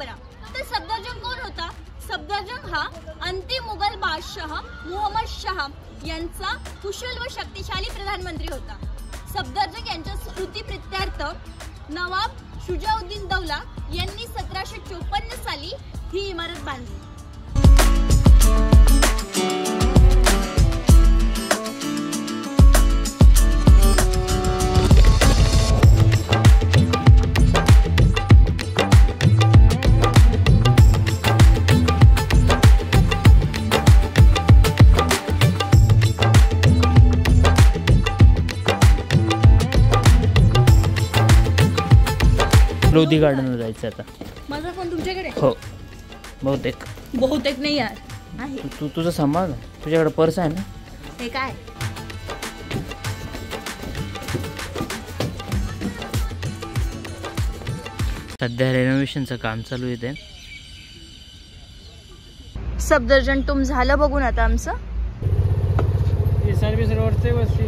बाबरा। तर सफदरजंग कोण होता? सफदरजंग हा अंतिम मुघल बादशाह मुहम्मद शाह यांचा कुशल व शक्तिशाली प्रधानमंत्री होता। सफदरजंग यांच्या स्मृतिप्रित्यर्थ नवाब शुजाउद्दीन दौला यांनी 1754 साली ही इमारत बांधली। लोधी गार्डनला जायचं आता। माझा फोन तुमच्याकडे? हो बहुतेक नाही यार आहे। तू तुझं सांभाळ ना, तुझ्याकडे पर्स आहे ना? हे काय? सध्या रेनोव्हेशनचं काम चालू आहे ते। सफदरजंग तुम झालं बघून आता आमचं। सर्व्हिस रोडचे वस्ती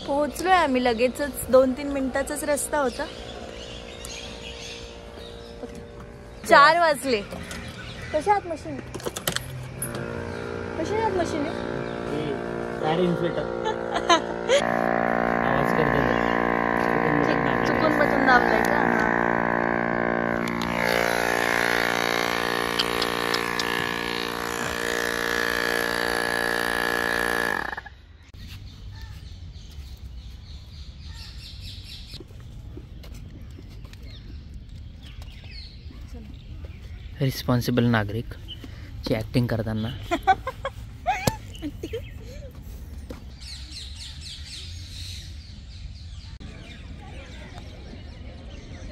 पोहोचलोय आम्ही लगेचच, 2-3 मिनिटाचाच रस्ता होता। 4 वाजले। कशा आत मशीन? कशा आत मशीन आहे? गाडी इन्स्पेक्टर आवाज करते, चुकून बटन दाबलंय का? रिस्पॉन्सिबल नागरिक ची ॲक्टिंग करताना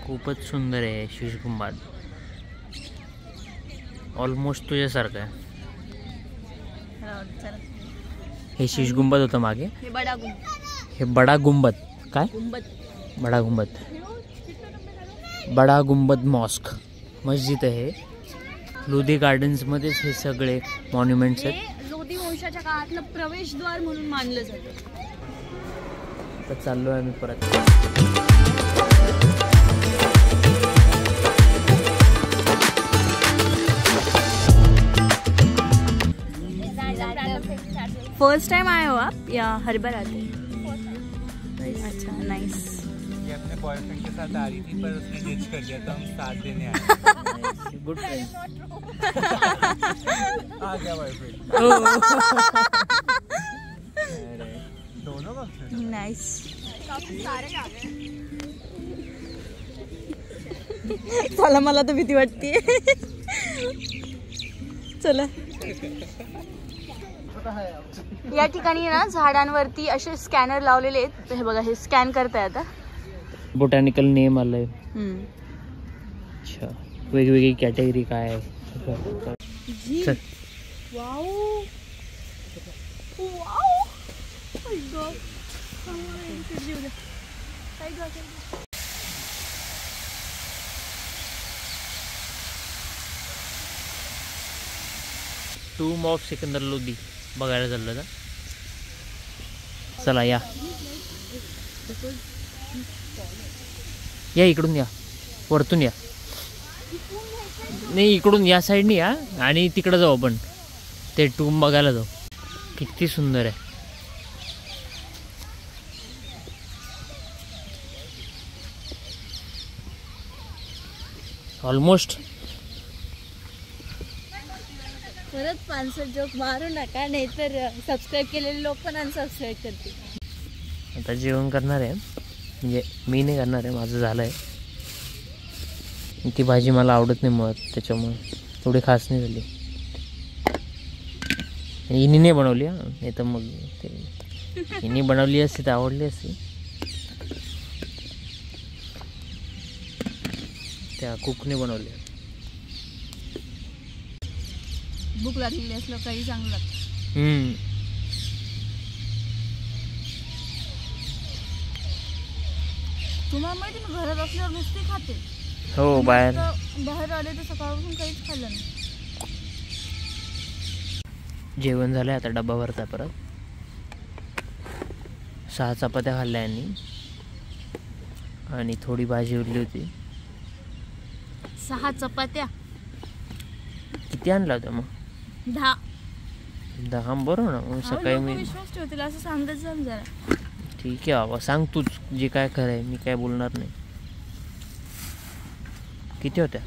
खूपच सुंदर आहे शीश गुंबाद, ऑलमोस्ट तुझ्यासारखं आहे। हे शीश गुंबद होतं मागे, हे बडा गुंबद। काय बडा गुंबद? बडा गुंबद मॉस्क मस्जिद आहे। लोधी गार्डन्स मध्येच हे सगळे मॉन्युमेंट्स आहेत। लोधी वंशाच्या काळातलं प्रवेशद्वार म्हणून मानलं जातं। तर चाललो आहे मी परत। फर्स्ट टाइम आए हो आप या हर बार आते हैं? अच्छा नाइस। ये अपने बॉयफ्रेंड के साथ आ रही थी पर उसने डिच कर दिया तो हम साथ देने आए। Good friends. आ गया बॉयफ्रेंड। दोनों का नाइस। चला मला तर भीती वाटते। चला या ठिकाणी ना झाडांवरती असे स्कॅनर लावलेले आहेत। हे बघा, हे स्कॅन करताय आता। बोटॅनिकल नेम आलंय। अच्छा, वेगवेगळी कॅटेगरी काय आहे? चल। Wow wow टूम of Sikandar Lodhi बघायला चाललं का? चला या या, इकडून या, वरतून या। नाही इकडून या साईडनी या आणि तिकडे जाऊ आपण, ते टूम बघायला जाऊ। किती सुंदर आहे। ऑलमोस्ट परत 500 जोक मारू नका, नाही तर सबस्क्राईब केलेले लोक पण अनसबस्क्राईब करतील। आता जेवण करणार आहे, म्हणजे मी नाही करणार आहे, माझं झालं आहे। ती भाजी मला आवडत नाही मुळात, त्याच्यामुळे थोडी खास नाही झाली। हिनी नाही बनवली, नाही तर मग ते हिनी बनवली असती तर आवडली असती। त्या कुकने बनवली। भूक लागलेली असलं काही चांगलं लागतं। तुम्हाला माहिती मी घरात असल्यावर नुसती खाते। हो, बाहेर आले तर सकाळपासून काहीच खाल्लं नाही। जेवण झालंय, आता डब्बा भरता परत। 6 चपात्या खाल्ल्या यांनी आणि थोडी भाजी उरली होती 6 चपात्या. किती आणला होता मग? 10. 10 बरोबर ना. मग सकाळी मी विश्वास ठेवतील असं सांगत जाऊन जरा. ठीक आहे बाबा, सांग तूच जे काय खरं आहे, मी काय बोलणार नाही. किती होत्या?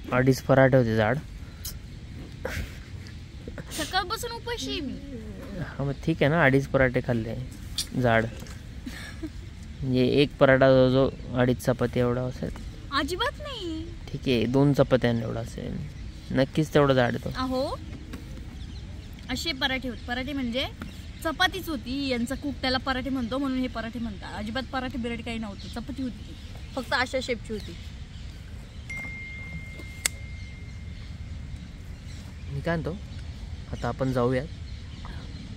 2.5 पराठे होते जाड. सकाळपासून उपाशी आहे मी. हा मग ठीक आहे ना, 2.5 पराठे खाल्ले जाड. म्हणजे 1 पराठा जो 2.5 चपाती एवढा असेल. अजिबात नाही. ठीक आहे, 2 चपात्यांनी एवढा असेल. नक्कीच तेवढा जाड येतो. अहो असे पराठे होते. पराठे म्हणजे चपातीच होती. यांचा कुक त्याला पराठे म्हणतो म्हणून हे पराठे म्हणतात. अजिबात पराठे बिराठे काही नव्हतं. चपाती होती ती, फक्त अशा शेपची होती. मी काय म्हणतो, आता आपण जाऊयात.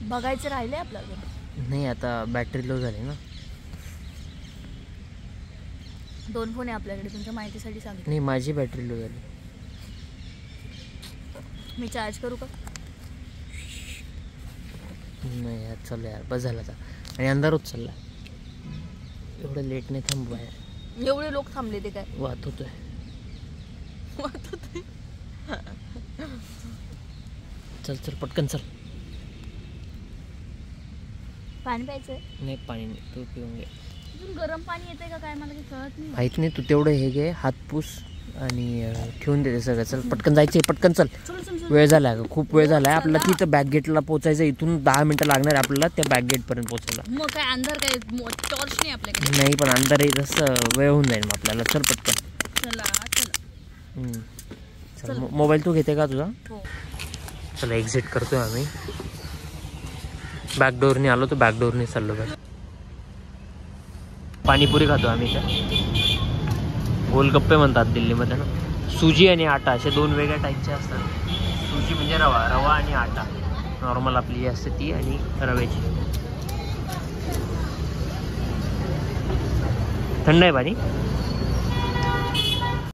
बघायचं राहिलंय आपल्याला. नाही, आता बॅटरी लो झाली ना. 2 फोन आहे आपल्याकडे, तुमच्या माहितीसाठी सांगते. नाही, माझी बॅटरी लो झाली. मी चार्ज करू का? नाही यार, चल यार, बस झाला आता. आणि अंधार होत चालला. एवढं लेट नाही थांब बाहेर. एवढे लोक थांबले ते काय? वाहत होतोय. चल चल पटकन चल. पाणी प्यायचंय? नाही, पाणी नाही, तू पिऊन घे. अजून गरम पाणी येते का काय मला काही कळत नाही. माहित नाही, तू तेवढं हे घे, हात पूस आणि ठेवून देते सगळं. चल पटकन जायचंय, पटकन चल. वेळ झाला आहे, खूप वेळ झाला आहे आपल्याला. तिथं बॅक गेटला पोचायचं. इथून 10 मिनिटं लागणार आहे आपल्याला त्या बॅक गेटपर्यंत पोचायला. मग काय अंधार काय टॉर्च नाही आपल्याकडे? नाही, पण अंधार आहे तसं वेळ होऊन जाईल मग आपल्याला. चल पटकन. चला चला. चल, मोबाईल तू घेते का तुझा? हो. चला एक्झिट करतोय आम्ही. बॅकडोरने आलो, तो बॅकडोरने चाललो. बघ, पाणीपुरी खातो आम्ही. त्या गोलगप्पे म्हणतात दिल्लीमध्ये ना. सुजी आणि आटा असे 2 वेगळ्या टाईपचे असतात. सुजी म्हणजे रवा, रवा आणि आटा. नॉर्मल आपली जी असते ती, आणि रव्याची. थंड आहे पाणी.